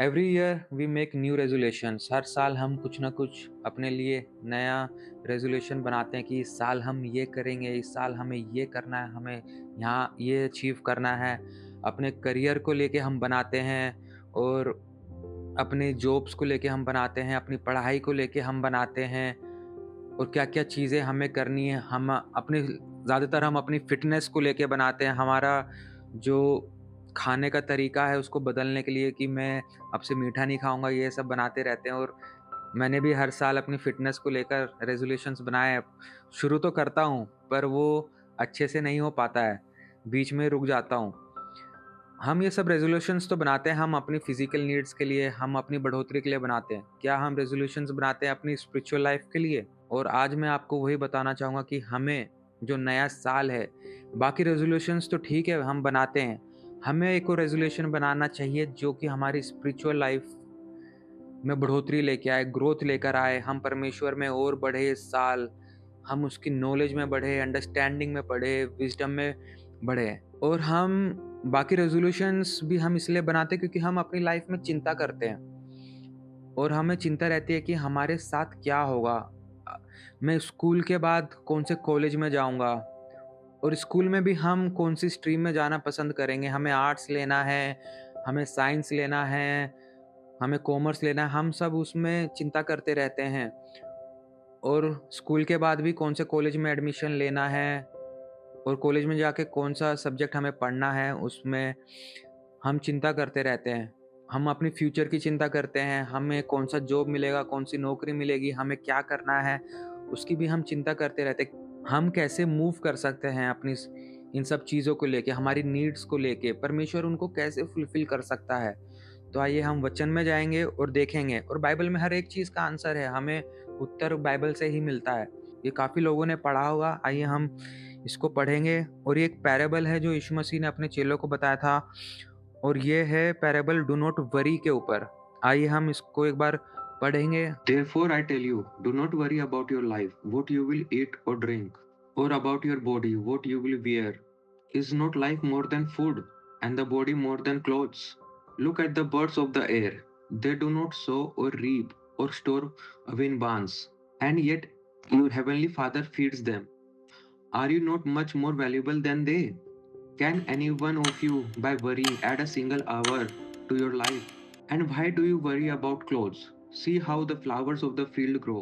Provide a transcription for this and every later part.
Every year we make new resolutions. हर साल हम कुछ ना कुछ अपने लिए नया रेजोल्यूशन बनाते हैं कि इस साल हम ये करेंगे, इस साल हमें ये करना है, हमें यहाँ ये अचीव करना है। अपने करियर को लेके हम बनाते हैं और अपने जॉब्स को लेके हम बनाते हैं, अपनी पढ़ाई को लेके हम बनाते हैं और क्या-क्या चीज़ें हमें करनी है। हम अपनी फ़िटनेस को लेके बनाते हैं, हमारा जो खाने का तरीका है उसको बदलने के लिए कि मैं अब से मीठा नहीं खाऊँगा, ये सब बनाते रहते हैं और मैंने भी हर साल अपनी फ़िटनेस को लेकर रेज़ोल्यूशंस बनाए हैं। शुरू तो करता हूँ, पर वो अच्छे से नहीं हो पाता है, बीच में रुक जाता हूँ। हम ये सब रेज़ोल्यूशंस तो बनाते हैं, हम अपनी फ़िज़िकल नीड्स के लिए, हम अपनी बढ़ोतरी के लिए बनाते हैं। क्या हम रेज़ोल्यूशंस बनाते हैं अपनी स्पिरिचुअल लाइफ़ के लिए? और आज मैं आपको वही बताना चाहूँगा कि हमें जो नया साल है, बाकी रेज़ोल्यूशंस तो ठीक है हम बनाते हैं। हमें एक और रेज़ोल्यूशन बनाना चाहिए जो कि हमारी स्पिरिचुअल लाइफ़ में बढ़ोतरी लेके आए, ग्रोथ लेकर आए, हम परमेश्वर में और बढ़े इस साल, हम उसकी नॉलेज में बढ़े, अंडरस्टैंडिंग में बढ़े, विज़डम में बढ़े। और हम बाकी रेज़ोल्यूशंस भी हम इसलिए बनाते हैं क्योंकि हम अपनी लाइफ़ में चिंता करते हैं और हमें चिंता रहती है कि हमारे साथ क्या होगा? अ, मैं स्कूल के बाद कौन से कॉलेज में जाऊँगा और स्कूल में भी हम कौन-सी स्ट्रीम में जाना पसंद करेंगे? हमें आर्ट्स लेना है, हमें साइंस लेना है, हमें कॉमर्स लेना है, हम सब उसमें चिंता करते रहते हैं। और स्कूल के बाद भी कौन से कॉलेज में एडमिशन लेना है और कॉलेज में जाके कौन-सा सब्जेक्ट हमें पढ़ना है, उसमें हम चिंता करते रहते हैं। हम अपनी फ्यूचर की चिंता करते हैं, हमें कौन-सा जॉब मिलेगा, कौन-सी नौकरी मिलेगी, हमें क्या करना है, उसकी भी हम चिंता करते रहते हैं। हम कैसे मूव कर सकते हैं अपनी इन सब चीज़ों को लेके, हमारी नीड्स को लेके, परमेश्वर उनको कैसे फुलफ़िल कर सकता है। तो आइए हम वचन में जाएँगे और देखेंगे और बाइबल में हर एक चीज़ का आंसर है, हमें उत्तर बाइबल से ही मिलता है। ये काफ़ी लोगों ने पढ़ा होगा, आइए हम इसको पढ़ेंगे और ये एक पैराबल है जो यीशु मसीह ने अपने चेलों को बताया था और ये है पैराबल डू नॉट वरी के ऊपर। आइए हम इसको एक बार पढ़ेंगे। Therefore I tell you, do not worry about your life, what you will eat or drink, or about your body, what you will wear. Is not life more than food, and the body more than clothes? Look at the birds of the air. They do not sow or reap or store away in barns, and yet your heavenly Father feeds them. Are you not much more valuable than they? Can any one of you, by worrying, add a single hour to your life? And why do you worry about clothes? See how the flowers of the field grow.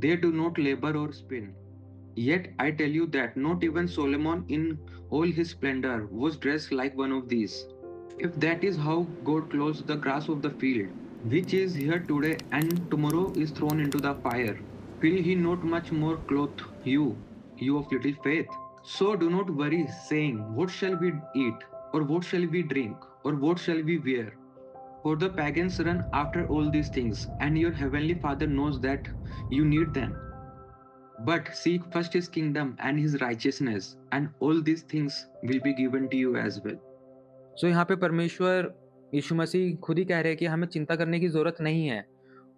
They do not labor or spin. Yet I tell you that not even Solomon in all his splendor was dressed like one of these. If that is how God clothes the grass of the field, which is here today and tomorrow is thrown into the fire, will he not much more clothe you, you of little faith? So do not worry, saying, what shall we eat, or what shall we drink, or what shall we wear? For the pagans run after all these things, and your heavenly Father knows that you need them. But seek first his kingdom and his righteousness, and all these things will be given to you as well. सो यहाँ पे परमेश्वर यीशु मसीह खुद ही कह रहे हैं कि हमें चिंता करने की ज़रूरत नहीं है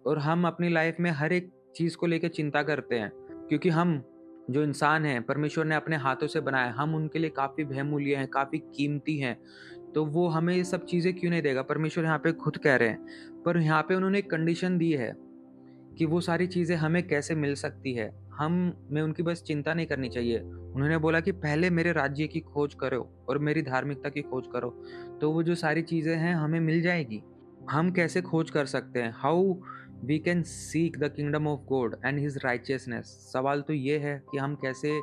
और हम अपनी लाइफ में हर एक चीज़ को लेके चिंता करते हैं क्योंकि हम जो इंसान हैं परमेश्वर ने अपने हाथों से बनाए, हम उनके लिए काफ़ी बहुमूल्य हैं, काफ़ी कीमती हैं। तो वो हमें ये सब चीज़ें क्यों नहीं देगा? परमेश्वर यहाँ पे खुद कह रहे हैं। पर यहाँ पे उन्होंने एक कंडीशन दी है कि वो सारी चीज़ें हमें कैसे मिल सकती है। हमें उनकी बस चिंता नहीं करनी चाहिए। उन्होंने बोला कि पहले मेरे राज्य की खोज करो और मेरी धार्मिकता की खोज करो, तो वो जो सारी चीज़ें हैं हमें मिल जाएगी। हम कैसे खोज कर सकते हैं? How we can seek the kingdom of God and his righteousness. सवाल तो ये है कि हम कैसे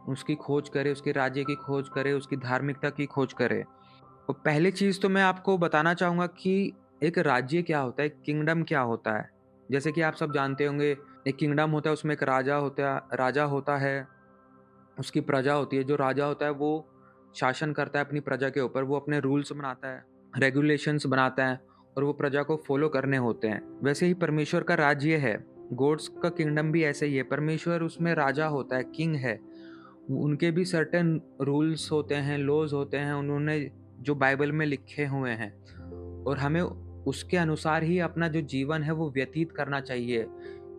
उसकी खोज करें, उसके राज्य की खोज करें, उसकी धार्मिकता की खोज करें। और पहली चीज़ तो मैं आपको बताना चाहूँगा कि एक राज्य क्या होता है, एक किंगडम क्या होता है। जैसे कि आप सब जानते होंगे, एक किंगडम होता है, उसमें एक राजा होता है, उसकी प्रजा होती है। जो राजा होता है वो शासन करता है अपनी प्रजा के ऊपर, वो अपने रूल्स बनाता है, रेगुलेशंस बनाता है और वो प्रजा को फॉलो करने होते हैं। वैसे ही परमेश्वर का राज्य है, गॉड्स का किंगडम भी ऐसे ही है। परमेश्वर उसमें राजा होता है, किंग है। उनके भी सर्टेन रूल्स होते हैं, लॉज़ होते हैं, उन्होंने जो बाइबल में लिखे हुए हैं और हमें उसके अनुसार ही अपना जो जीवन है वो व्यतीत करना चाहिए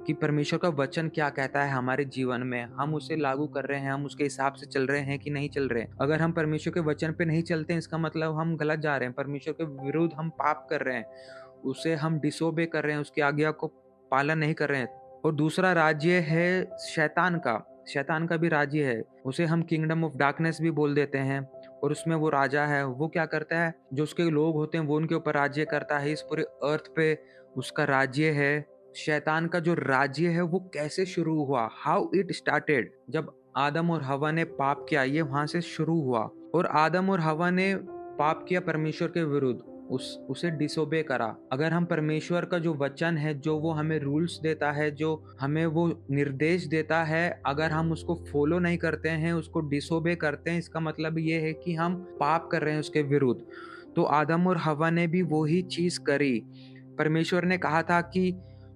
कि परमेश्वर का वचन क्या कहता है हमारे जीवन में, हम उसे लागू कर रहे हैं, हम उसके हिसाब से चल रहे हैं कि नहीं चल रहे हैं। अगर हम परमेश्वर के वचन पे नहीं चलते हैं, इसका मतलब हम गलत जा रहे हैं, परमेश्वर के विरुद्ध हम पाप कर रहे हैं उसे हम डिसोबे कर रहे हैं, उसकी आज्ञा को पालन नहीं कर रहे हैं। और दूसरा राज्य है शैतान का भी राज्य है, उसे हम किंगडम ऑफ डार्कनेस भी बोल देते हैं। और उसमें वो राजा है, वो क्या करता है, जो उसके लोग होते हैं वो उनके ऊपर राज्य करता है, इस पूरे अर्थ पे उसका राज्य है। शैतान का जो राज्य है वो कैसे शुरू हुआ, हाउ इट स्टार्टेड, जब आदम और हवा ने पाप किया, ये वहां से शुरू हुआ। और आदम और हवा ने पाप किया परमेश्वर के विरुद्ध, उसे डिसोबे करा। अगर हम परमेश्वर का जो वचन है, जो वो हमें रूल्स देता है, जो हमें वो निर्देश देता है, अगर हम उसको फॉलो नहीं करते हैं, उसको डिसोबे करते हैं, इसका मतलब ये है कि हम पाप कर रहे हैं उसके विरुद्ध। तो आदम और हवा ने भी वही चीज करी। परमेश्वर ने कहा था कि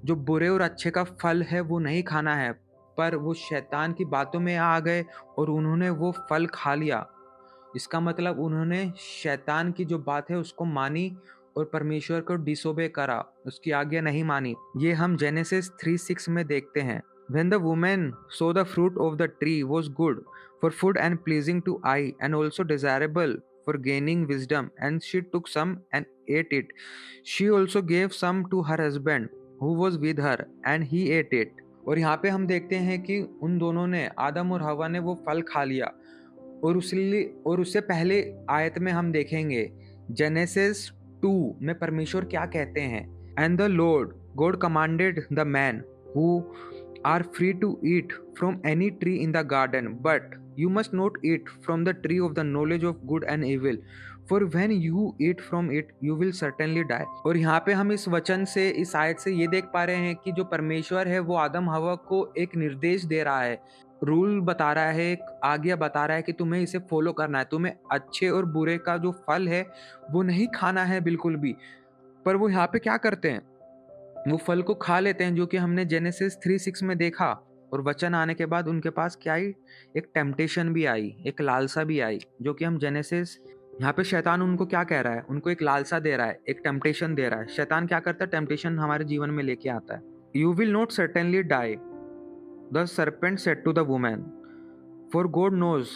जो बुरे और अच्छे का फल है वो नहीं खाना है, पर वो शैतान की बातों में आ गए और उन्होंने वो फल खा लिया। इसका मतलब उन्होंने शैतान की जो बात है उसको मानी और परमेश्वर को डिसोबे करा, उसकी आज्ञा नहीं मानी। ये हम जेनेसिस 3:6 में देखते हैं। When the woman saw the fruit of the tree was good for food and pleasing to eye and also desirable for gaining wisdom, and she took some and ate it. She also gave some to her husband who was with her, and he ate it. और यहाँ पे हम देखते हैं कि उन दोनों ने, आदम और हवा ने, वो फल खा लिया। और उससे पहले आयत में हम देखेंगे जेनेसिस 2 में परमेश्वर क्या कहते हैं। And the Lord God commanded the man who are free to eat from any tree in the garden, but you must not eat from the tree of the knowledge of good and evil, for when you eat from it you will certainly die. और यहाँ पे हम इस वचन से, इस आयत से ये देख पा रहे हैं कि जो परमेश्वर है वो आदम हवा को एक निर्देश दे रहा है, रूल बता रहा है, एक आज्ञा बता रहा है कि तुम्हें इसे फॉलो करना है, तुम्हें अच्छे और बुरे का जो फल है वो नहीं खाना है बिल्कुल भी। पर वो यहाँ पे क्या करते हैं, वो फल को खा लेते हैं, जो कि हमने जेनेसिस 3:6 में देखा। और वचन आने के बाद उनके पास क्या आई, एक टेम्पटेशन भी आई, एक लालसा भी आई, जो कि हम जेनेसिस, यहाँ पे शैतान उनको क्या कह रहा है, उनको एक लालसा दे रहा है, एक टेम्पटेशन दे रहा है। शैतान क्या करता है, टेम्पटेशन हमारे जीवन में लेके आता है। You will not certainly die, the serpent said to the woman, for God knows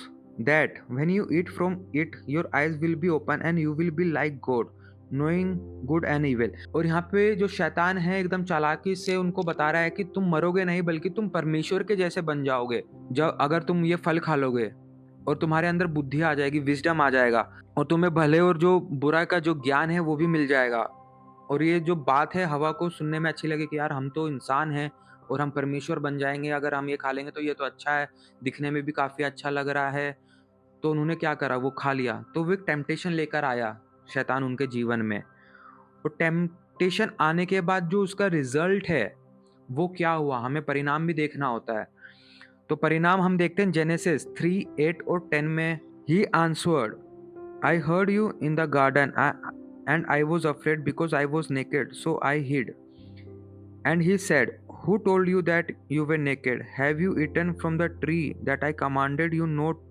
that when you eat from it, your eyes will be open and you will be like God, knowing good and evil. और यहाँ पे जो शैतान है एकदम चालाकी से उनको बता रहा है कि तुम मरोगे नहीं, बल्कि तुम परमेश्वर के जैसे बन जाओगे जब अगर तुम ये फल खा लोगे। और तुम्हारे अंदर बुद्धि आ जाएगी, विजडम आ जाएगा, और तुम्हें भले और जो बुरा का जो ज्ञान है वो भी मिल जाएगा। और ये जो बात है हवा को सुनने में अच्छी लगी कि यार हम तो इंसान हैं और हम परमेश्वर बन जाएंगे अगर हम ये खा लेंगे, तो ये तो अच्छा है, दिखने में भी काफ़ी अच्छा लग रहा है। तो उन्होंने क्या करा, वो खा लिया। तो वो एक टेम्पटेशन लेकर आया शैतान उनके जीवन में। और टेम्पटेशन आने के बाद जो उसका रिजल्ट है वो क्या हुआ, हमें परिणाम भी देखना होता है। तो परिणाम हम देखते हैं जेनेसिस 3:8 और 10 में। He answered, I heard you in the garden and I was afraid because I was naked, so I hid. And he said, who told you that you were naked? Have you eaten from the tree that I commanded you not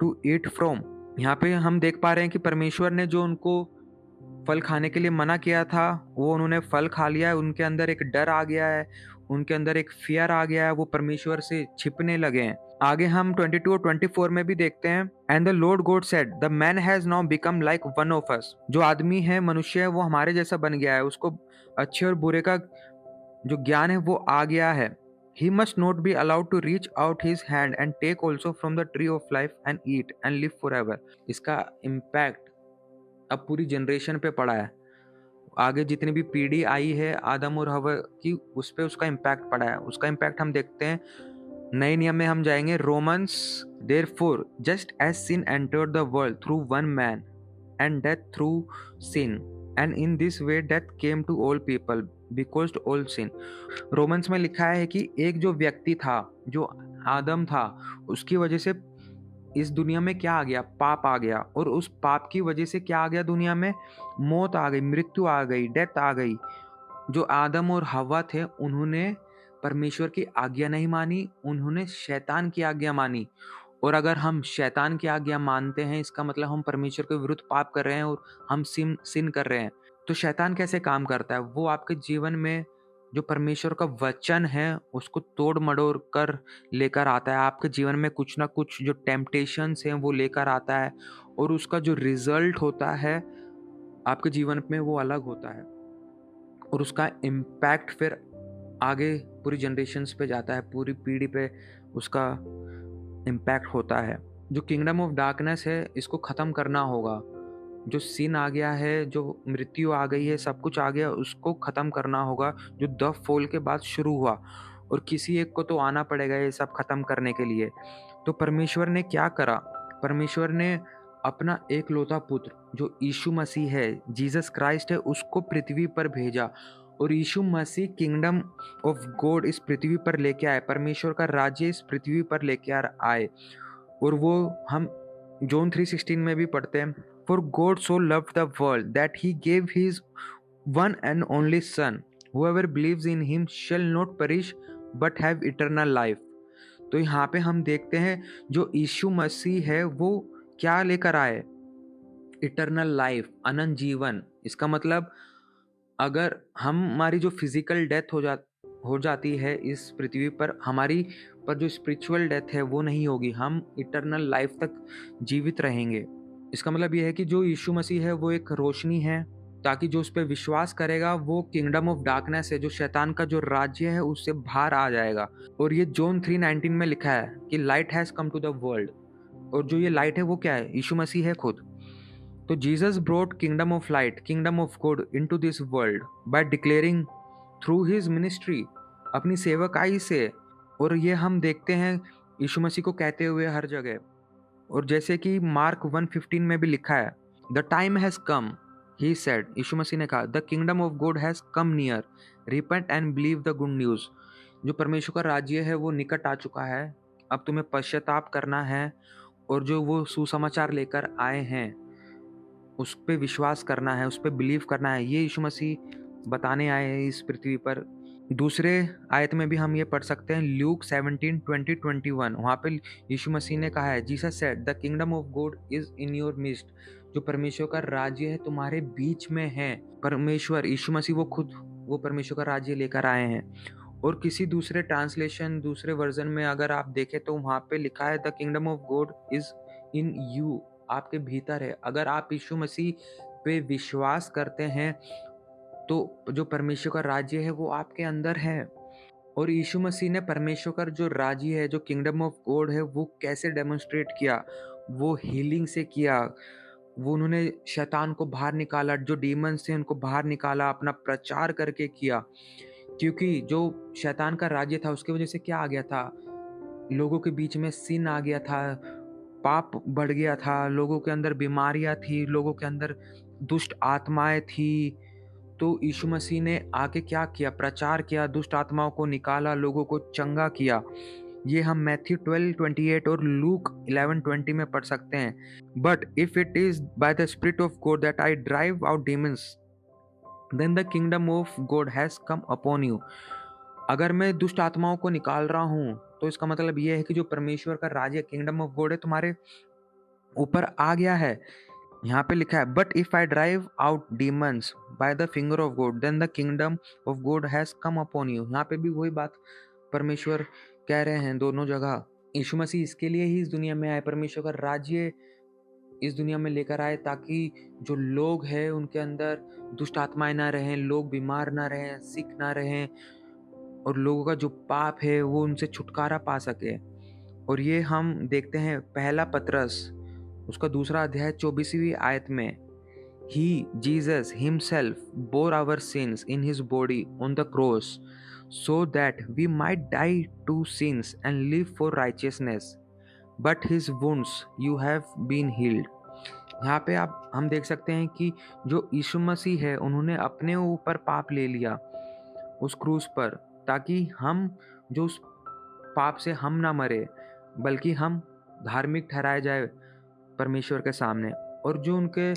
to eat from? यहाँ पे हम देख पा रहे हैं कि परमेश्वर ने जो उनको फल खाने के लिए मना किया था, वो उन्होंने फल खा लिया है। उनके अंदर एक डर आ गया है, उनके अंदर एक फियर आ गया है, वो परमेश्वर से छिपने लगे हैं। आगे हम 22 और 24 में भी देखते हैं। And the Lord God said, the man has now become like one of us. जो आदमी है, मनुष्य है, वो हमारे जैसा बन गया है, उसको अच्छे और बुरे का जो ज्ञान है वो आ गया है। He must not be allowed to reach out his hand and take also from the tree of life and eat and live forever. इसका इम्पैक्ट अब पूरी जनरेशन पे पड़ा है। आगे जितनी भी पीढ़ी आई है आदम और हवा की, उस पे उसका इम्पैक्ट पड़ा है। उसका इम्पैक्ट हम देखते हैं, नए नियम में हम जाएंगे, Romans, therefore just as sin entered the world through one man and death through sin, and in this way death came to all people because all sin. Romans में लिखा है कि एक जो व्यक्ति था, जो आदम था, उसकी वजह से इस दुनिया में क्या आ गया, पाप आ गया। और उस पाप की वजह से क्या आ गया दुनिया में, मौत आ गई, मृत्यु आ गई, डेथ आ गई। जो आदम और हवा थे उन्होंने परमेश्वर की आज्ञा नहीं मानी, उन्होंने शैतान की आज्ञा मानी। और अगर हम शैतान की आज्ञा मानते हैं, इसका मतलब हम परमेश्वर के विरुद्ध पाप कर रहे हैं और हम सिन कर रहे हैं। तो शैतान कैसे काम करता है, वो आपके जीवन में जो परमेश्वर का वचन है उसको तोड़ मड़ोड़ कर लेकर आता है। आपके जीवन में कुछ ना कुछ जो टेम्पटेशंस हैं वो लेकर आता है, और उसका जो रिजल्ट होता है आपके जीवन में वो अलग होता है। और उसका इम्पैक्ट फिर आगे पूरी जनरेशन्स पे जाता है, पूरी पीढ़ी पे उसका इम्पैक्ट होता है। जो किंगडम ऑफ डार्कनेस है, इसको ख़त्म करना होगा। जो सिन आ गया है, जो मृत्यु आ गई है, सब कुछ आ गया, उसको ख़त्म करना होगा, जो द फॉल के बाद शुरू हुआ, और किसी एक को तो आना पड़ेगा ये सब ख़त्म करने के लिए। तो परमेश्वर ने क्या करा? परमेश्वर ने अपना एकलौता पुत्र जो यीशु मसीह है, जीसस क्राइस्ट है, उसको पृथ्वी पर भेजा, और यीशु मसीह किंगडम ऑफ गॉड इस पृथ्वी पर लेके आए, परमेश्वर का राज्य इस पृथ्वी पर लेके आए। और वो हम जॉन 3:16 में भी पढ़ते हैं, for God so loved the world that he gave his one and only son, whoever believes in him shall not perish but have eternal life। तो यहाँ पे हम देखते हैं जो यीशु मसीह है वो क्या लेकर आए? इटर्नल लाइफ, अनंत जीवन। इसका मतलब अगर हमारी जो फिजिकल डेथ हो जाती है इस पृथ्वी पर, हमारी पर जो स्पिरिचुअल डेथ है वो नहीं होगी, हम इटर्नल लाइफ तक जीवित रहेंगे। इसका मतलब ये है कि जो यीशु मसीह है वो एक रोशनी है, ताकि जो उस पर विश्वास करेगा वो किंगडम ऑफ डार्कनेस है, जो शैतान का जो राज्य है उससे बाहर आ जाएगा। और ये जॉन 3:19 में लिखा है कि light has come to the world, और जो ये लाइट है वो क्या है? यीशु मसीह है खुद। तो Jesus brought kingdom of light, kingdom of God into this world by declaring through his ministry, अपनी सेवकाई से। और ये हम देखते हैं यीशु मसीह को कहते हुए हर जगह। और जैसे कि मार्क 1:15 में भी लिखा है, the time has come, he said, Yeshu Masih ने कहा, the kingdom of God has come near, repent and believe the good news. जो परमेश्वर का राज्य है वो निकट आ चुका है, अब तुम्हें पश्चाताप करना है, और जो वो सुसमाचार लेकर आए हैं उस पे विश्वास करना है, उस पे बिलीव करना है। ये यीशु मसीह बताने आए हैं इस पृथ्वी पर। दूसरे आयत में भी हम ये पढ़ सकते हैं, ल्यूक 17:20-21। वहाँ पे यीशु मसीह ने कहा है, Jesus said the kingdom of God is in your mist, जो परमेश्वर का राज्य है तुम्हारे बीच में है। परमेश्वर यीशु मसीह वो खुद वो परमेश्वर का राज्य लेकर आए हैं। और किसी दूसरे ट्रांसलेशन, दूसरे वर्जन में अगर आप देखें तो वहाँ पे लिखा है, the kingdom of God is in you, आपके भीतर है। अगर आप यीशु मसीह पे विश्वास करते हैं तो जो परमेश्वर का राज्य है वो आपके अंदर है। और यीशु मसीह ने परमेश्वर का जो राज्य है, जो किंगडम ऑफ गॉड है, वो कैसे डेमोन्स्ट्रेट किया? वो हीलिंग से किया। वो उन्होंने शैतान को बाहर निकाला, जो डीमंस थे उनको बाहर निकाला, अपना प्रचार करके किया। क्योंकि जो शैतान का राज्य था उसकी वजह से क्या आ गया था? लोगों के बीच में सिन आ गया था, पाप बढ़ गया था, लोगों के अंदर बीमारियां थी, लोगों के अंदर दुष्ट आत्माएं थी। तो यीशु मसीह ने आके क्या किया? प्रचार किया, दुष्ट आत्माओं को निकाला, लोगों को चंगा किया। ये हम मैथ्यू 12:28 और लूक 11:20 में पढ़ सकते हैं। But if it is by the spirit of God that I drive out demons, then the kingdom of God has come upon you. अगर मैं दुष्ट आत्माओं को निकाल रहा हूँ तो इसका मतलब ये है कि जो परमेश्वर का राज्य, किंगडम ऑफ गॉड है, तुम्हारे ऊपर आ गया है। यहाँ पे लिखा है, but if I drive out demons by the finger of God then the kingdom of God has come upon you. यहाँ पे भी वही बात परमेश्वर कह रहे हैं दोनों जगह। यीशु मसीह इसके लिए ही इस दुनिया में आए, परमेश्वर का राज्य इस दुनिया में लेकर आए, ताकि जो लोग हैं उनके अंदर दुष्ट आत्माएं ना रहें, लोग बीमार ना रहें, सिक ना रहें, और लोगों का जो पाप है वो उनसे छुटकारा पा सके। और ये हम देखते हैं पहला पतरस उसका 2 अध्याय 24वीं आयत में, he Jesus himself bore our sins in his body on the cross so that we might die to sins and live for righteousness, but his wounds you have been healed. यहाँ पे आप हम देख सकते हैं कि जो यीशु मसीह है उन्होंने अपने ऊपर पाप ले लिया उस क्रूस पर, ताकि हम जो उस पाप से हम ना मरे, बल्कि हम धार्मिक ठहराए जाए परमेश्वर के सामने। और जो उनके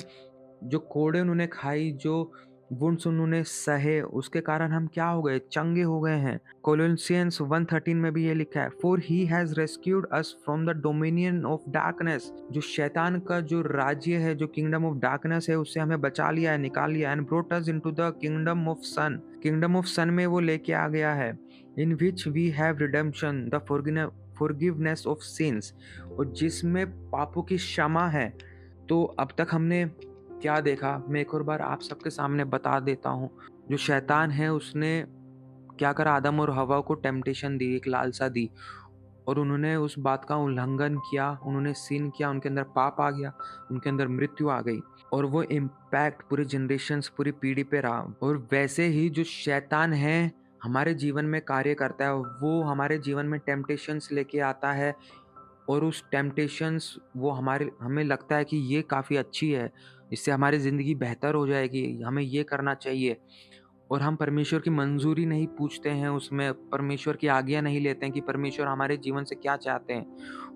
जो कोड़े उन्होंने खाई, जो वुंड्स उन्होंने सहे, उसके कारण हम क्या हो गए? चंगे हो गए हैं। कोलोसियंस 1:13 में भी ये लिखा है, for he has rescued us from the dominion of darkness, जो शैतान का जो राज्य है, जो किंगडम ऑफ डार्कनेस है, उससे हमें बचा लिया है, निकाल लिया, and brought us into the kingdom of son. Kingdom of son में वो लेके आ गया है, in which we have redemption the forgiveness of sins, और जिसमें पापों की क्षमा है। तो अब तक हमने क्या देखा, मैं एक और बार आप सबके सामने बता देता हूँ। जो शैतान है उसने क्या करा, आदम और हवा को टेम्पटेशन दी, एक लालसा दी, और उन्होंने उस बात का उल्लंघन किया, उन्होंने सिन किया, उनके अंदर पाप आ गया, उनके अंदर मृत्यु आ गई, और वो इम्पैक्ट पूरे जनरेशन्स, पूरी पीढ़ी पे रहा। और वैसे ही जो शैतान है हमारे जीवन में कार्य करता है, वो हमारे जीवन में टेम्पटेशंस लेके आता है, और उस टेम्पटेशंस वो हमें लगता है कि ये काफ़ी अच्छी है, इससे हमारी ज़िंदगी बेहतर हो जाएगी, हमें ये करना चाहिए, और हम परमेश्वर की मंजूरी नहीं पूछते हैं उसमें, परमेश्वर की आज्ञा नहीं लेते हैं कि परमेश्वर हमारे जीवन से क्या चाहते हैं,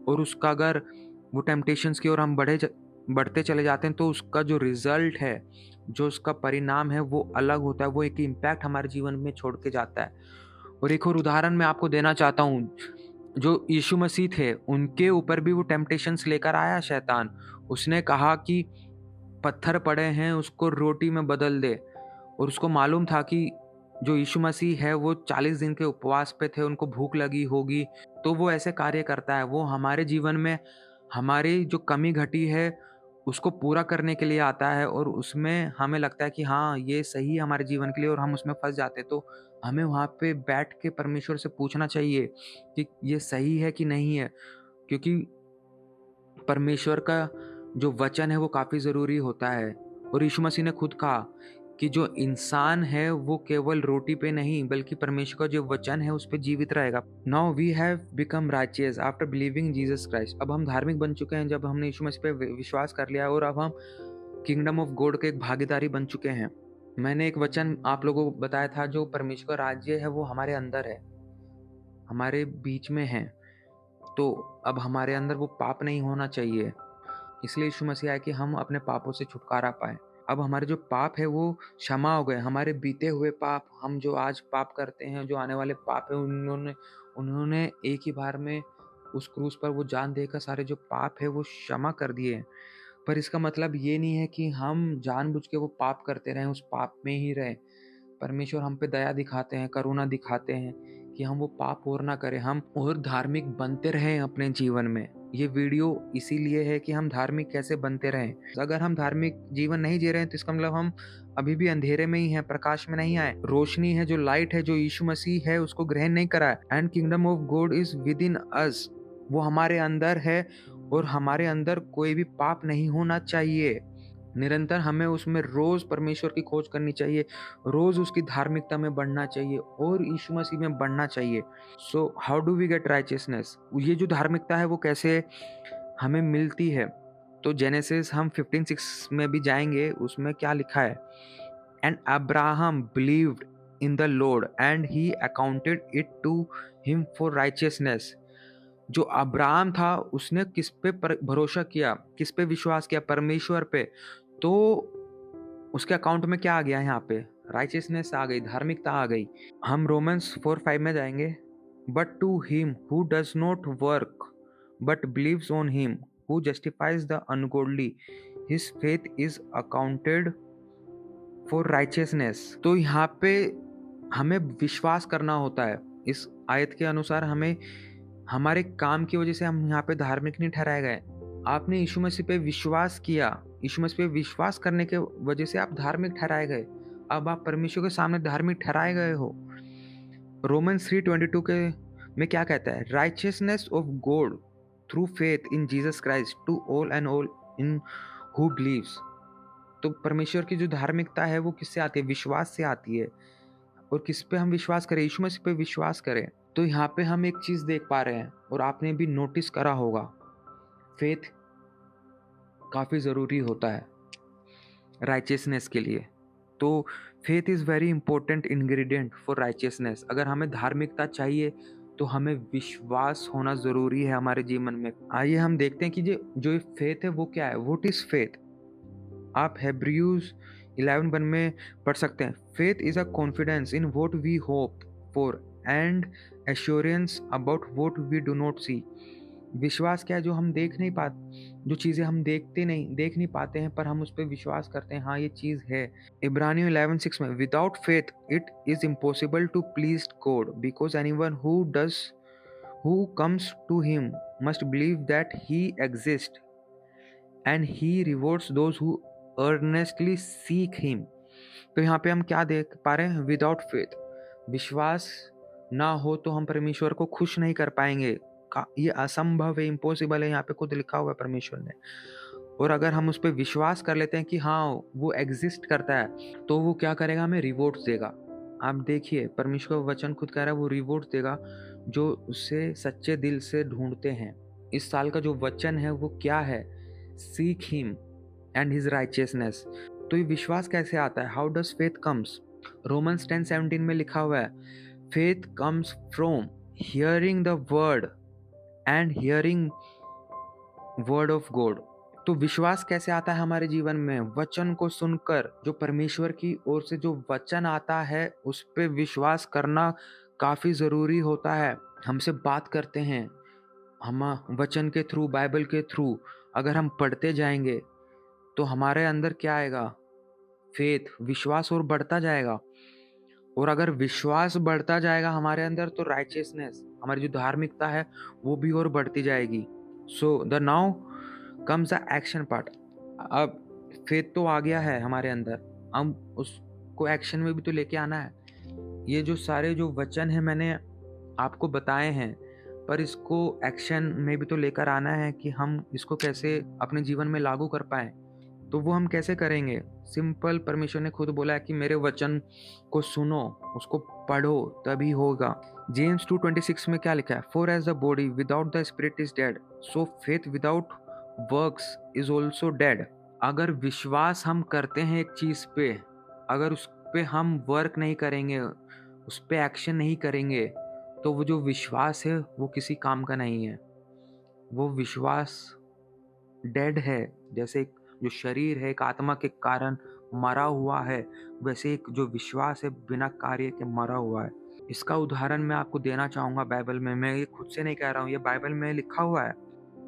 और उसका अगर वो टेम्पटेशंस की ओर हम बढ़ते चले जाते हैं, तो उसका जो रिजल्ट है, जो उसका परिणाम है, वो अलग होता है, वो एक इम्पैक्ट हमारे जीवन में छोड़ के जाता है। और एक और उदाहरण मैं आपको देना चाहता हूँ, जो यीशु मसीह थे, उनके ऊपर भी वो टेम्पटेशंस लेकर आया शैतान। उसने कहा कि पत्थर पड़े हैं, उसको रोटी में बदल दे, और उसको मालूम था कि जो यीशु मसीह है वो 40 दिन के उपवास पे थे, उनको भूख लगी होगी, तो वो ऐसे कार्य करता है। वो हमारे जीवन में हमारी जो कमी घटी है उसको पूरा करने के लिए आता है, और उसमें हमें लगता है कि हाँ, ये सही है हमारे जीवन के लिए, और हम उसमें फँस जाते हैं। तो हमें वहाँ पे बैठ के परमेश्वर से पूछना चाहिए कि ये सही है कि नहीं है? क्योंकि परमेश्वर का जो वचन है वो काफ़ी ज़रूरी होता है, और यीशु मसीह ने खुद कहा कि जो इंसान है वो केवल रोटी पे नहीं बल्कि परमेश्वर का जो वचन है उस पे जीवित रहेगा। Now we have become righteous after believing Jesus Christ. अब हम धार्मिक बन चुके हैं जब हमने यीशु मसीह पे विश्वास कर लिया है, और अब हम किंगडम ऑफ गॉड के एक भागीदारी बन चुके हैं। मैंने एक वचन आप लोगों को बताया था, जो परमेश्वर का राज्य है वो हमारे अंदर है, हमारे बीच में है। तो अब हमारे अंदर वो पाप नहीं होना चाहिए, इसलिए यीशु मसीह आए कि हम अपने पापों से छुटकारा पाएँ। अब हमारे जो पाप है वो क्षमा हो गए, हमारे बीते हुए पाप, हम जो आज पाप करते हैं, जो आने वाले पाप है, उन्होंने उन्होंने एक ही बार में उस क्रूस पर वो जान देकर सारे जो पाप है वो क्षमा कर दिए। पर इसका मतलब ये नहीं है कि हम जानबूझ के वो पाप करते रहें, उस पाप में ही रहें। परमेश्वर हम पे दया दिखाते हैं, करुणा दिखाते हैं कि हम वो पाप और ना करें, हम और धार्मिक बनते रहें अपने जीवन में। ये वीडियो इसीलिए है कि हम धार्मिक कैसे बनते रहें। अगर हम धार्मिक जीवन नहीं जी रहे हैं तो इसका मतलब हम अभी भी अंधेरे में ही हैं, प्रकाश में नहीं आए। रोशनी है, जो लाइट है, जो यीशु मसीह है, उसको ग्रहण नहीं करा है। And kingdom of God is within us, वो हमारे अंदर है, और हमारे अंदर कोई भी पाप नहीं होना चाहिए। निरंतर हमें उसमें रोज़ परमेश्वर की खोज करनी चाहिए, रोज़ उसकी धार्मिकता में बढ़ना चाहिए और यीशु मसीह में बढ़ना चाहिए। So how do we get righteousness? ये जो धार्मिकता है वो कैसे हमें मिलती है? तो जेनेसिस हम 15:6 में भी जाएँगे, उसमें क्या लिखा है? And Abraham believed in the Lord and he accounted it to him for righteousness. जो अब्राहम था उसने किस पे भरोसा किया, किस पे विश्वास किया? परमेश्वर पे। तो उसके अकाउंट में क्या आ गया यहाँ पे? राइचियसनेस आ गई, धार्मिकता आ गई। हम रोमन्स 4:5 में जाएंगे। But to him who does not work but believes on him who justifies the ungodly his faith is accounted for righteousness. तो यहाँ पे हमें विश्वास करना होता है। इस आयत के अनुसार हमें हमारे काम की वजह से हम यहाँ पे धार्मिक नहीं ठहराए गए। आपने यीशु मसीह पे विश्वास किया, यीशु मसीह पे विश्वास करने के वजह से आप धार्मिक ठहराए गए। अब आप परमेश्वर के सामने धार्मिक ठहराए गए हो। रोमन्स 3:22 के में क्या कहता है? Righteousness of God through faith in Jesus Christ to all and all in who believes. तो परमेश्वर की जो धार्मिकता है वो किससे आती है? विश्वास से आती है। और किस पे हम विश्वास करें? यीशु मसीह पे विश्वास करें। तो यहाँ पे हम एक चीज़ देख पा रहे हैं, और आपने भी नोटिस करा होगा, फेथ काफ़ी ज़रूरी होता है राइचियसनेस के लिए। तो faith is very important ingredient for righteousness. अगर हमें धार्मिकता चाहिए तो हमें विश्वास होना ज़रूरी है हमारे जीवन में। आइए हम देखते हैं कि जो फेथ है वो क्या है? What is faith? आप हेब्रियूज 11:1 में पढ़ सकते हैं। Faith is a confidence in what we hope for and assurance about what we do not see. विश्वास क्या है? जो हम देख नहीं पाते, जो चीज़ें हम देख नहीं पाते हैं, पर हम उस पर विश्वास करते हैं, हाँ ये चीज़ है। इब्रानियों 11:6 में, without faith it is impossible to please God because anyone who comes to him must believe that he exist and he rewards those who earnestly seek him। तो यहाँ पे हम क्या देख पा रहे हैं? विदाउट फेथ, विश्वास ना हो तो हम परमेश्वर को खुश नहीं कर पाएँगे। ये असंभव है, इम्पॉसिबल है, यहाँ पे खुद लिखा हुआ है परमेश्वर ने। और अगर हम उस पे विश्वास कर लेते हैं कि हाँ, वो एग्ज़िस्ट करता है, तो वो क्या करेगा? हमें रिवॉर्ड्स देगा। आप देखिए, परमेश्वर का वचन खुद कह रहा है वो रिवॉर्ड्स देगा, जो उसे सच्चे दिल से ढूँढते हैं। इस साल का जो वचन है वो क्या है? Seek him and his righteousness. तो ये विश्वास कैसे आता है? How does faith comes? Romans 10:17 में लिखा हुआ है, faith comes from hearing the word and hearing word of God. तो विश्वास कैसे आता है हमारे जीवन में? वचन को सुनकर। जो परमेश्वर की ओर से जो वचन आता है उस पे विश्वास करना काफ़ी ज़रूरी होता है। हमसे बात करते हैं, हम वचन के थ्रू, बाइबल के थ्रू अगर हम पढ़ते जाएंगे तो हमारे अंदर क्या आएगा? फेथ, विश्वास और बढ़ता जाएगा। और अगर विश्वास बढ़ता जाएगा हमारे अंदर तो राइचियसनेस, हमारी जो धार्मिकता है वो भी और बढ़ती जाएगी। So the now comes the action part. अब फेथ तो आ गया है हमारे अंदर, हम उसको एक्शन में भी तो लेके आना है। ये जो सारे जो वचन है मैंने आपको बताए हैं, पर इसको एक्शन में भी तो लेकर आना है कि हम इसको कैसे अपने जीवन में लागू कर पाएँ। तो वो हम कैसे करेंगे? सिंपल, परमेश्वर ने खुद बोला है कि मेरे वचन को सुनो, उसको पढ़ो, तभी होगा। जेम्स 2:26 में क्या लिखा है? For as the body without the spirit is dead, so faith without works is also dead. अगर विश्वास हम करते हैं एक चीज पे, अगर उस पे हम वर्क नहीं करेंगे, उस पे एक्शन नहीं करेंगे, तो वो जो विश्वास है वो किसी काम का नहीं है। वो विश्वास डेड है। जैसे एक जो शरीर है एक आत्मा के कारण मरा हुआ है, वैसे एक जो विश्वास है बिना कार्य के मरा हुआ है। इसका उदाहरण मैं आपको देना चाहूँगा बाइबल में, मैं ये खुद से नहीं कह रहा हूँ, ये बाइबल में लिखा हुआ है।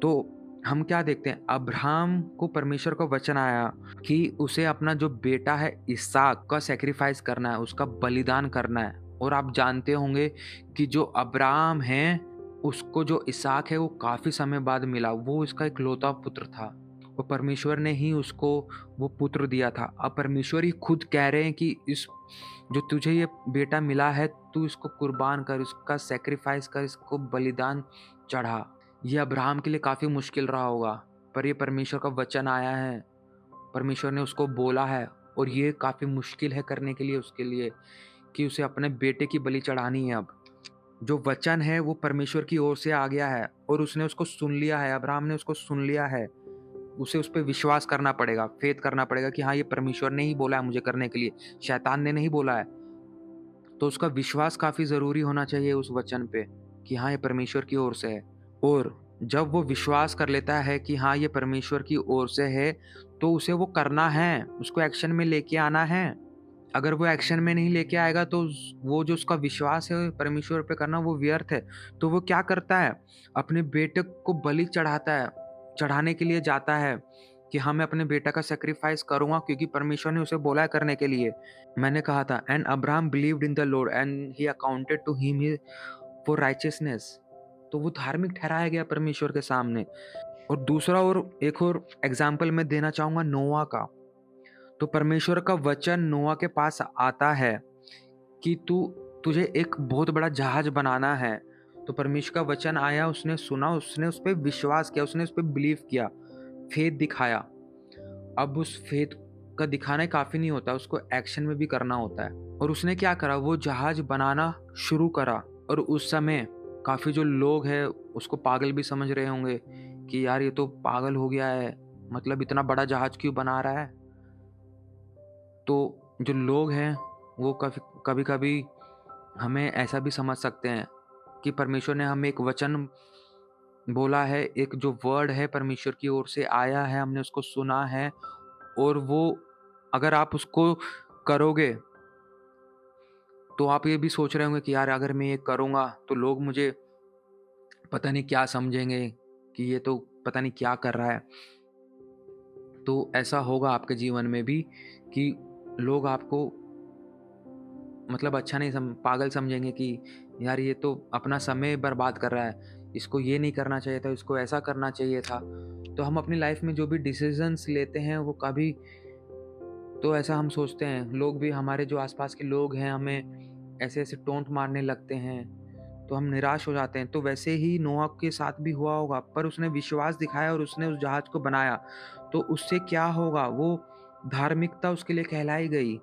तो हम क्या देखते हैं? अब्राहम को परमेश्वर का वचन आया कि उसे अपना जो बेटा है इसहाक का सैक्रिफाइस करना है, उसका बलिदान करना है। और आप जानते होंगे कि जो अब्राहम है, उसको जो इसहाक है वो काफ़ी समय बाद मिला, वो इसका इकलौता पुत्र था। और परमेश्वर ने ही उसको वो पुत्र दिया था। अब परमेश्वर ही खुद कह रहे हैं कि इस जो तुझे ये बेटा मिला है, तू इसको कुर्बान कर, इसका सैक्रिफाइस कर, इसको बलिदान चढ़ा। ये अब्राहम के लिए काफ़ी मुश्किल रहा होगा, पर ये परमेश्वर का वचन आया है, परमेश्वर ने उसको बोला है, और ये काफ़ी मुश्किल है करने के लिए उसके लिए कि उसे अपने बेटे की बलि चढ़ानी है अब। जो वचन है वो परमेश्वर की ओर से आ गया है और उसने उसको सुन लिया है, अब्राहम ने उसको सुन लिया है। उसे उस पे विश्वास करना पड़ेगा, फेथ करना पड़ेगा कि हाँ, ये परमेश्वर ने ही बोला है मुझे करने के लिए, शैतान ने नहीं बोला है। तो उसका विश्वास काफ़ी ज़रूरी होना चाहिए उस वचन पे कि हाँ, ये परमेश्वर की ओर से है। और जब वो विश्वास कर लेता है कि हाँ, ये परमेश्वर की ओर से है, तो उसे वो करना है, उसको एक्शन में लेके आना है। अगर वो एक्शन में नहीं लेके आएगा तो वो जो उसका विश्वास है परमेश्वर पे करना वो व्यर्थ है। तो वो क्या करता है? अपने बेटे को बलि चढ़ाता है, चढ़ाने के लिए जाता है कि हाँ, मैं अपने बेटा का सैक्रिफाइस करूँगा क्योंकि परमेश्वर ने उसे बोला है करने के लिए। मैंने कहा था, and Abraham believed in the Lord and he accounted to him for righteousness. तो वो धार्मिक ठहराया गया परमेश्वर के सामने। और दूसरा, और एक और एग्जाम्पल मैं देना चाहूँगा नोआ का। तो परमेश्वर का वचन नोआ के पास आता है कि तुझे एक बहुत बड़ा जहाज बनाना है। तो परमेश्वर का वचन आया, उसने सुना, उसने उस पे विश्वास किया, उसने उस पे बिलीव किया, फेथ दिखाया। अब उस फेथ का दिखाना काफ़ी नहीं होता, उसको एक्शन में भी करना होता है। और उसने क्या करा? वो जहाज बनाना शुरू करा। और उस समय काफ़ी जो लोग हैं उसको पागल भी समझ रहे होंगे कि यार ये तो पागल हो गया है, मतलब इतना बड़ा जहाज क्यों बना रहा है? तो जो लोग हैं वो कभी-कभी हमें ऐसा भी समझ सकते हैं कि परमेश्वर ने हमें एक वचन बोला है, एक जो वर्ड है परमेश्वर की ओर से आया है, हमने उसको सुना है, और वो अगर आप उसको करोगे, तो आप ये भी सोच रहे होंगे कि यार अगर मैं ये करूँगा तो लोग मुझे पता नहीं क्या समझेंगे कि ये तो पता नहीं क्या कर रहा है। तो ऐसा होगा आपके जीवन में भी कि लोग आपको मतलब अच्छा नहीं पागल समझेंगे कि यार ये तो अपना समय बर्बाद कर रहा है, इसको ये नहीं करना चाहिए था, इसको ऐसा करना चाहिए था। तो हम अपनी लाइफ में जो भी डिसीजंस लेते हैं वो कभी तो ऐसा हम सोचते हैं, लोग भी हमारे जो आस-पास के लोग हैं हमें ऐसे-ऐसे टोंट मारने लगते हैं, तो हम निराश हो जाते हैं। तो वैसे ही नोआ के साथ भी हुआ होगा, पर उसने विश्वास दिखाया और उसने उस जहाज को बनाया। तो उससे क्या होगा, वो धार्मिकता उसके लिए कहलाई गई।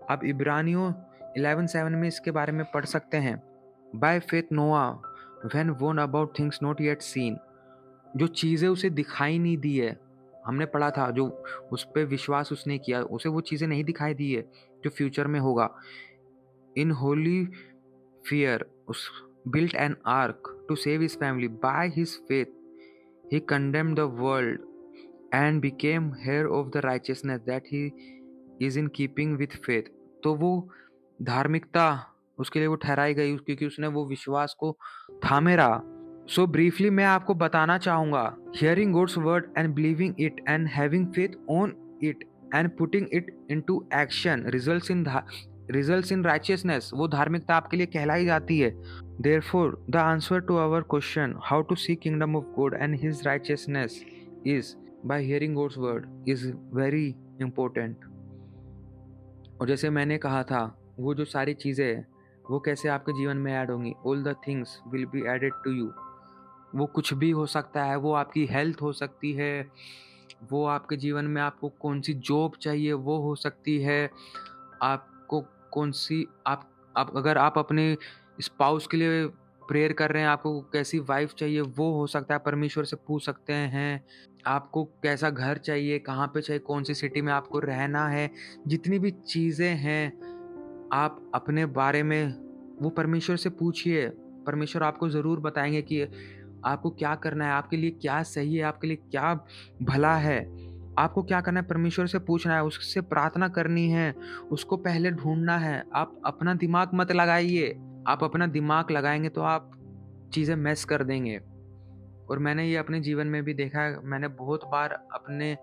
आप इब्रानियों 11:7 में इसके बारे में पढ़ सकते हैं। By faith Noah when won about things not yet seen. जो चीज़ें उसे दिखाई नहीं दी है, हमने पढ़ा था, जो उस पे विश्वास उसने किया, उसे वो चीज़ें नहीं दिखाई दी है, जो फ्यूचर में होगा। इन होली फियर उस built an ark to save his family. By his faith, he condemned the world and became heir of the righteousness that he is in keeping with faith. तो वो धार्मिकता उसके लिए वो ठहराई गई क्योंकि उसने वो विश्वास को थामे रहा। सो ब्रीफली मैं आपको बताना चाहूँगा, hearing God's word and believing it and having faith on it and putting it into action results in righteousness, वो धार्मिकता आपके लिए कहलाई जाती है। Therefore the answer to our question how to see kingdom of God and his righteousness is by hearing God's word is very important. और जैसे मैंने कहा था, वो जो सारी चीज़ें हैं, वो कैसे आपके जीवन में ऐड होंगी। All the things will be added to you. वो कुछ भी हो सकता है, वो आपकी हेल्थ हो सकती है, वो आपके जीवन में आपको कौन-सी जॉब चाहिए वो हो सकती है, आपको कौन-सी आप अगर आप अपने स्पाउस के लिए प्रेयर कर रहे हैं, आपको कैसी वाइफ़ चाहिए वो हो सकता है, परमेश्वर से पूछ सकते हैं। आपको कैसा घर चाहिए, कहाँ पे चाहिए, कौन-सी सिटी में आपको रहना है, जितनी भी चीज़ें हैं, आप अपने बारे में वो परमेश्वर से पूछिए। परमेश्वर आपको ज़रूर बताएँगे कि आपको क्या करना है, आपके लिए क्या सही है, आपके लिए क्या भला है। आपको क्या करना है, परमेश्वर से पूछना है, उससे प्रार्थना करनी है, उसको पहले ढूँढना है। आप अपना दिमाग मत लगाइए। आप अपना दिमाग लगाएँगे तो आप चीज़ें मेस कर देंगे। और मैंने ये अपने जीवन में भी देखा है, मैंने बहुत बार अपने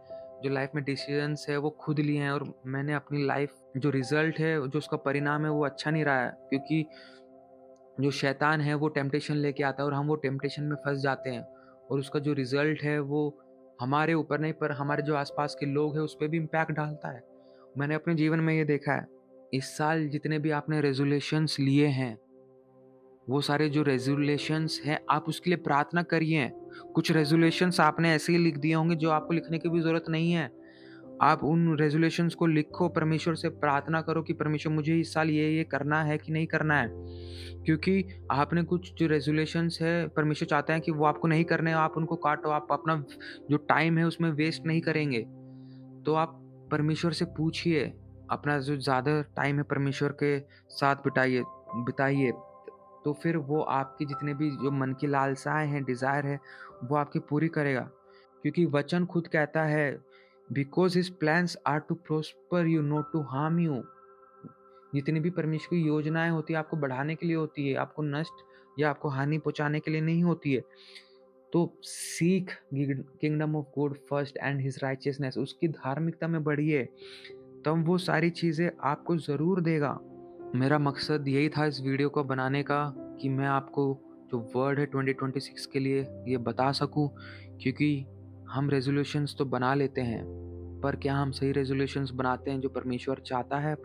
जो लाइफ़ में डिसीज़न्स है वो खुद लिए हैं और मैंने अपनी लाइफ़ जो रिज़ल्ट है, जो उसका परिणाम है वो अच्छा नहीं रहा है। क्योंकि जो शैतान है वो टेम्पटेशन लेके आता है और हम वो टेम्पटेशन में फँस जाते हैं और उसका जो रिज़ल्ट है वो हमारे ऊपर नहीं, पर हमारे जो आस-पास के लोग हैं उस पे भी इम्पैक्ट डालता है। मैंने अपने जीवन में ये देखा है। इस साल जितने भी आपने रेज़ोल्यूशंस लिए हैं, वो सारे जो रेज़ोल्यूशंस हैं आप उसके लिए प्रार्थना करिए। कुछ रेज़ोल्यूशंस आपने ऐसे ही लिख दिए होंगे जो आपको लिखने की भी ज़रूरत नहीं है। आप उन रेज़ोल्यूशंस को लिखो, परमेश्वर से प्रार्थना करो कि परमेश्वर मुझे इस साल ये करना है कि नहीं करना है। क्योंकि आपने कुछ जो रेज़ोल्यूशंस है, परमेश्वर चाहता है कि वो आपको नहीं करने, आप उनको काटो, आप अपना जो टाइम है उसमें वेस्ट नहीं करेंगे। तो आप परमेश्वर से पूछिए, अपना जो ज़्यादा टाइम है परमेश्वर के साथ बिताइए। तो फिर वो आपकी जितने भी जो मन की लालसाएँ हैं, डिज़ायर है, वो आपकी पूरी करेगा। क्योंकि वचन खुद कहता है, because his plans are to prosper you not to harm you. जितनी भी परमेश्वर की योजनाएँ होती हैं, आपको बढ़ाने के लिए होती है, आपको नष्ट या आपको हानि पहुँचाने के लिए नहीं होती है। तो seek kingdom of God first and his righteousness, उसकी धार्मिकता में बढ़िए, तब वो सारी चीज़ें आपको ज़रूर देगा। मेरा मकसद यही था इस वीडियो को बनाने का कि मैं आपको जो वर्ड है 2026 के लिए ये बता सकूं, क्योंकि हम रेजोल्यूशंस तो बना लेते हैं, पर क्या हम सही रेजोल्यूशंस बनाते हैं जो परमेश्वर चाहता है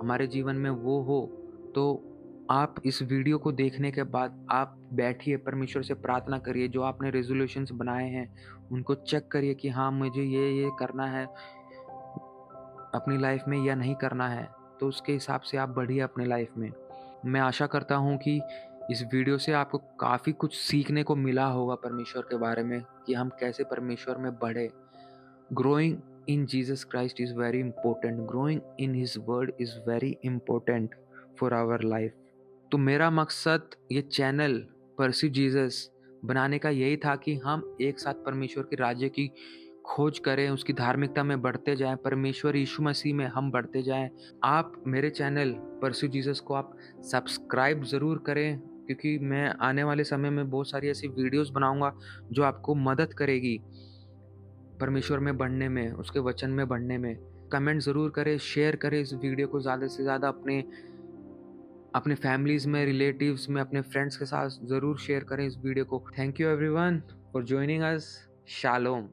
हमारे जीवन में वो हो। तो आप इस वीडियो को देखने के बाद आप बैठिए, परमेश्वर से प्रार्थना करिए, जो आपने रेजोल्यूशंस बनाए हैं उनको चेक करिए कि हाँ मुझे ये करना है अपनी लाइफ में या नहीं करना है। तो उसके हिसाब से आप बढ़िए अपने लाइफ में। मैं आशा करता हूँ कि इस वीडियो से आपको काफ़ी कुछ सीखने को मिला होगा परमेश्वर के बारे में कि हम कैसे परमेश्वर में बढ़े। Growing in Jesus Christ is very important, growing in his word is very important for our life. तो मेरा मकसद ये चैनल परस्यू जीसस बनाने का यही था कि हम एक साथ परमेश्वर के राज्य की खोज करें, उसकी धार्मिकता में बढ़ते जाएँ, परमेश्वर यीशु मसीह में हम बढ़ते जाएँ। आप मेरे चैनल परस्यू जीसस को आप सब्सक्राइब ज़रूर करें, क्योंकि मैं आने वाले समय में बहुत सारी ऐसी वीडियोज़ बनाऊँगा जो आपको मदद करेगी परमेश्वर में बढ़ने में, उसके वचन में बढ़ने में। कमेंट ज़रूर करें, शेयर करें इस वीडियो को ज़्यादा से ज़्यादा अपने फैमिलीज़ में, रिलेटिव्स में, अपने फ्रेंड्स के साथ ज़रूर शेयर करें इस वीडियो को। Thank you everyone for joining us. Shalom.